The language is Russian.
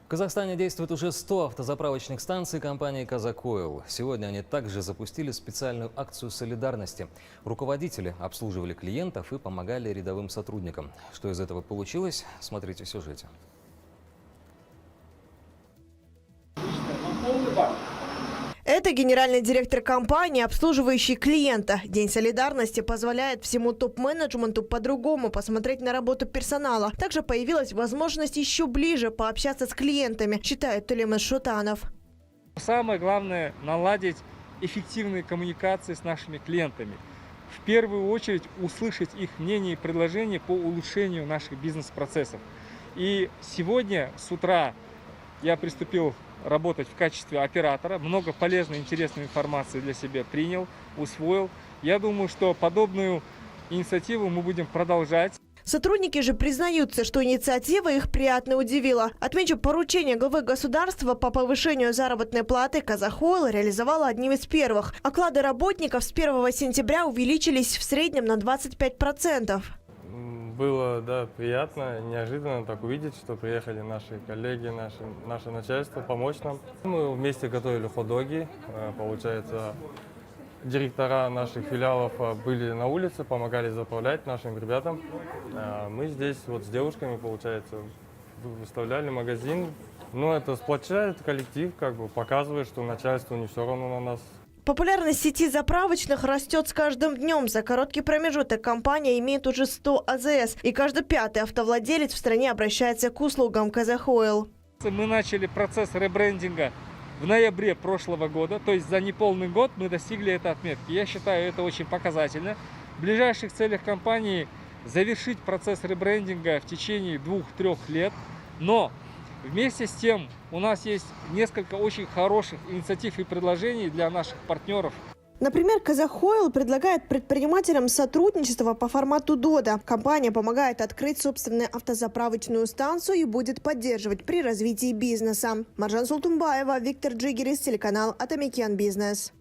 В Казахстане действует уже 100 автозаправочных станций компании «Казахойл». Сегодня они также запустили специальную акцию солидарности. Руководители обслуживали клиентов и помогали рядовым сотрудникам. Что из этого получилось, смотрите в сюжете. Это генеральный директор компании, обслуживающий клиента. День солидарности позволяет всему топ-менеджменту по-другому посмотреть на работу персонала. Также появилась возможность еще ближе пообщаться с клиентами, считает Тулемас Шутанов. Самое главное – наладить эффективные коммуникации с нашими клиентами. В первую очередь услышать их мнение и предложения по улучшению наших бизнес-процессов. И сегодня с утра я приступил работать в качестве оператора. Много полезной, интересной информации для себя принял, усвоил. Я думаю, что подобную инициативу мы будем продолжать. Сотрудники же признаются, что инициатива их приятно удивила. Отмечу, поручение главы государства по повышению заработной платы «Казахойл» реализовала одним из первых. Оклады работников с 1 сентября увеличились в среднем на 25%. Было, да, приятно, неожиданно так увидеть, что приехали наши коллеги, наше начальство помочь нам. Мы вместе готовили хот-доги, получается, директора наших филиалов были на улице, помогали заправлять нашим ребятам. Мы здесь вот с девушками, получается, выставляли магазин. Но это сплочает коллектив, как бы показывает, что начальству не все равно на нас. Популярность сети заправочных растет с каждым днем. За короткий промежуток компания имеет уже 100 АЗС. И каждый пятый автовладелец в стране обращается к услугам «Казахойл». Мы начали процесс ребрендинга в ноябре прошлого года. То есть за неполный год мы достигли этой отметки. Я считаю, это очень показательно. В ближайших целях компании завершить процесс ребрендинга в течение 2-3 лет. Но вместе с тем у нас есть несколько очень хороших инициатив и предложений для наших партнеров. Например, «Казахойл» предлагает предпринимателям сотрудничество по формату ДОДА. Компания помогает открыть собственную автозаправочную станцию и будет поддерживать при развитии бизнеса. Маржан Султумбаева, Виктор Джигерис, телеканал Атамикян Бизнес.